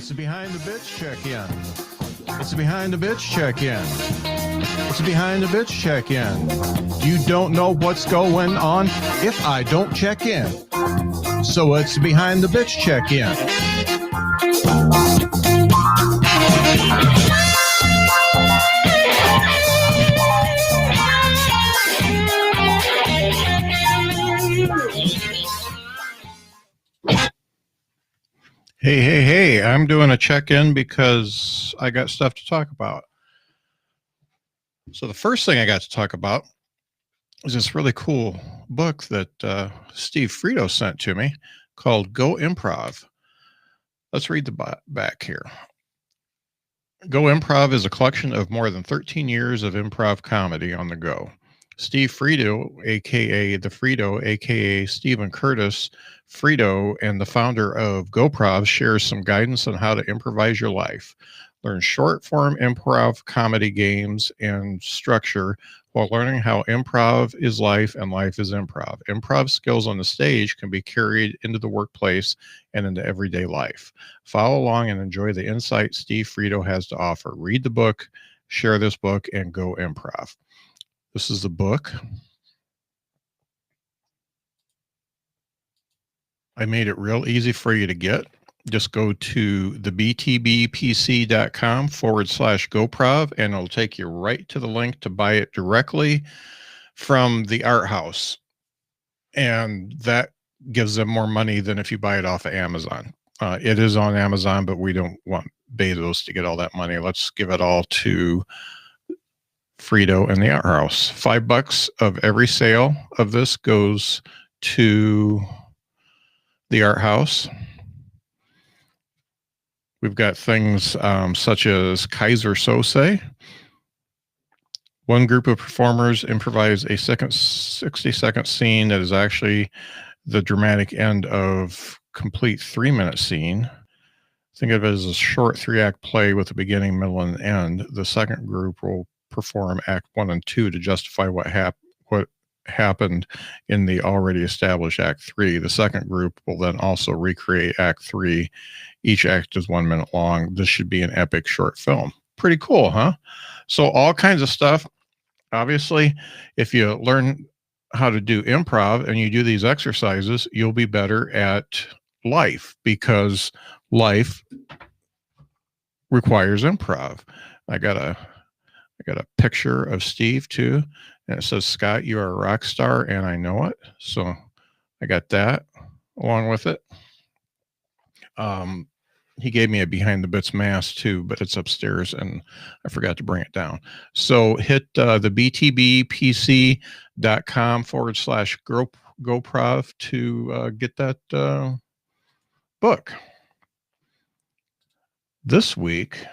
It's a Behind the Bitch check-in. It's a Behind the Bitch check-in. It's a Behind the Bitch check-in. You don't know what's going on if I don't check in. So it's Behind the Bitch check-in. Hey, I'm doing a check-in because I got stuff to talk about. So the first thing I got to talk about is this really cool book that Steve Frito sent to me called Go Improv. Let's read the back here. Go Improv is a collection of more than 13 years of improv comedy on the go. Steve Frito, a.k.a. The Frito, a.k.a. Stephen Curtis Frito, and the founder of GoProv, shares some guidance on how to improvise your life. Learn short-form improv comedy games and structure while learning how improv is life and life is improv. Improv skills on the stage can be carried into the workplace and into everyday life. Follow along and enjoy the insight Steve Frito has to offer. Read the book, share this book, and go improv. This is the book. I made it real easy for you to get. Just go to thebtbpc.com/GoProv and it'll take you right to the link to buy it directly from the art house. And that gives them more money than if you buy it off of Amazon. It is on Amazon, but we don't want Bezos to get all that money. Let's give it all to Frito and the art house. $5 of every sale of this goes to the art house. We've got things such as Kaiser Sose. One group of performers improvise a 60-second scene that is actually the dramatic end of complete 3-minute scene. Think of it as a short 3-act play with a beginning, middle, and end. The second group will perform Act 1 and 2 to justify what happened in the already established Act 3. The second group will then also recreate Act 3. Each act is 1 minute long. This should be an epic short film. Pretty cool, huh? So all kinds of stuff. Obviously, if you learn how to do improv and you do these exercises, you'll be better at life because life requires improv. I got a picture of Steve too, and it says, "Scott, you are a rock star, and I know it." So I got that along with it. He gave me a Behind the Bits mask too, but it's upstairs and I forgot to bring it down. So hit the btbpc.com/GoProv to get that book. This week,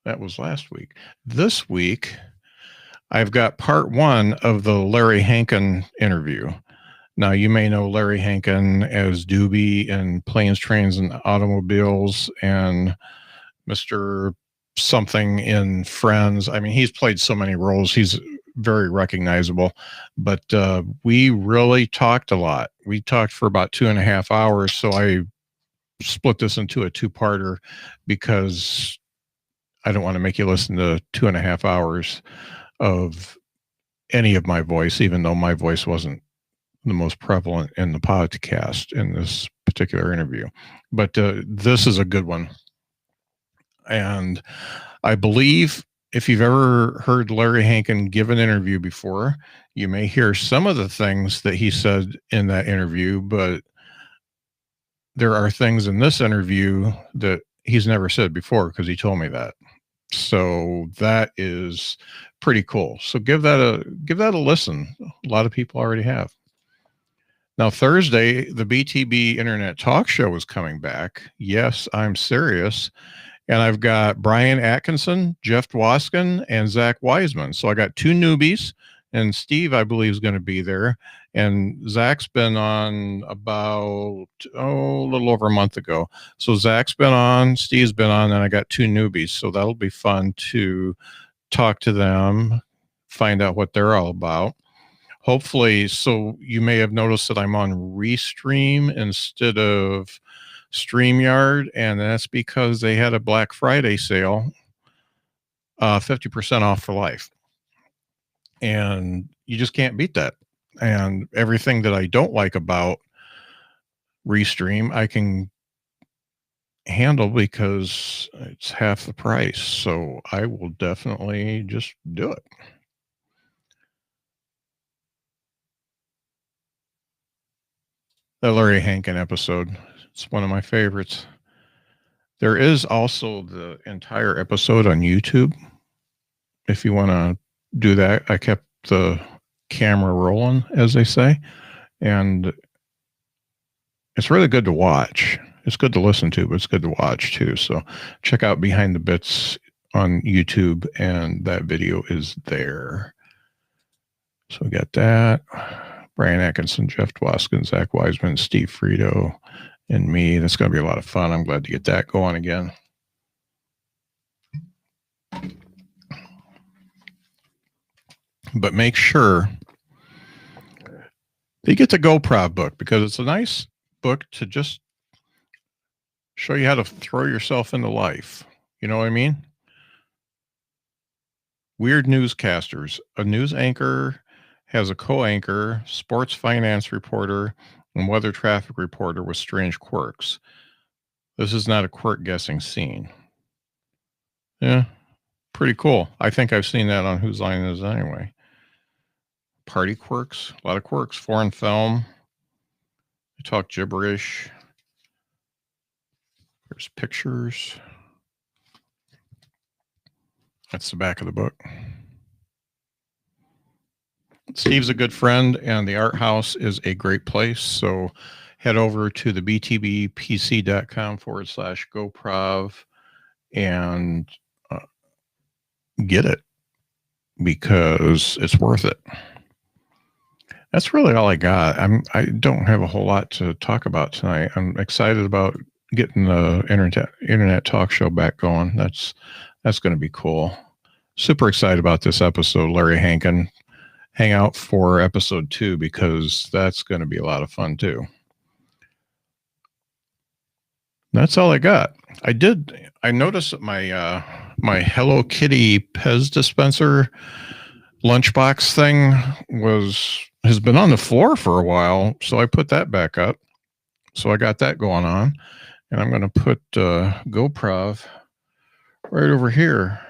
that was last week. This week, I've got part 1 of the Larry Hankin interview. Now, you may know Larry Hankin as Doobie in Planes, Trains, and Automobiles and Mr. Something in Friends. I mean, he's played so many roles. He's very recognizable. But we really talked a lot. We talked for about 2.5 hours, so I split this into a 2-parter because I don't want to make you listen to 2.5 hours of any of my voice, even though my voice wasn't the most prevalent in the podcast in this particular interview. But this is a good one. And I believe if you've ever heard Larry Hankin give an interview before, you may hear some of the things that he said in that interview, but there are things in this interview that he's never said before because he told me that. So that is pretty cool. So give that a listen. A lot of people already have. Now, Thursday, the BTB Internet Talk Show is coming back. Yes, I'm serious. And I've got Brian Atkinson, Jeff Dwoskin, and Zach Wiseman. So I got 2 newbies, and Steve, I believe, is going to be there. And Zach's been on about, a little over a month ago. So Zach's been on, Steve's been on, and I got 2 newbies. So that'll be fun to talk to them, find out what they're all about. Hopefully, so you may have noticed that I'm on Restream instead of StreamYard, and that's because they had a Black Friday sale, 50% off for life. And you just can't beat that. And everything that I don't like about Restream, I can handle because it's half the price. So I will definitely just do it. The Larry Hankin episode, it's one of my favorites. There is also the entire episode on YouTube. If you want to do that, I kept the camera rolling, as they say, and it's really good to watch. It's good to listen to, but it's good to watch too. So check out Behind the Bits on YouTube, and that video is there. So we got that. Brian Atkinson, Jeff Dwoskin, Zach Wiseman, Steve Frito, and me. That's going to be a lot of fun. I'm glad to get that going again. But make sure that you get the GoProv book, because it's a nice book to just show you how to throw yourself into life. You know what I mean? Weird newscasters. A news anchor has a co-anchor, sports finance reporter, and weather traffic reporter with strange quirks. This is not a quirk guessing scene. Yeah, pretty cool. I think I've seen that on Whose Line Is It Anyway? Party quirks, a lot of quirks. Foreign film. They talk gibberish. There's pictures. That's the back of the book. Steve's a good friend, and the Art House is a great place. So head over to the btbpc.com/GoProv and get it, because it's worth it. That's really all I got. I don't have a whole lot to talk about tonight. I'm excited about getting the internet talk show back going. That's going to be cool. Super excited about this episode, Larry Hankin. Hang out for episode 2, because that's going to be a lot of fun too. That's all I got. I noticed that my my Hello Kitty Pez dispenser lunchbox thing has been on the floor for a while, so I put that back up. So I got that going on, and I'm going to put GoProv right over here,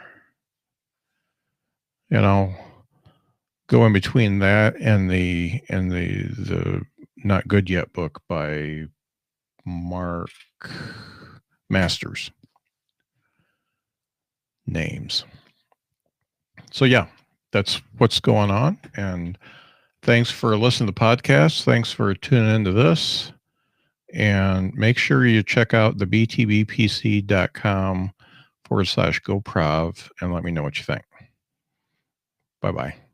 and I'll go in between that and the Not Good Yet book by Mark Masters. Names. So yeah, that's what's going on. And thanks for listening to the podcast. Thanks for tuning into this. And make sure you check out the btbpc.com/GoProv and let me know what you think. Bye-bye.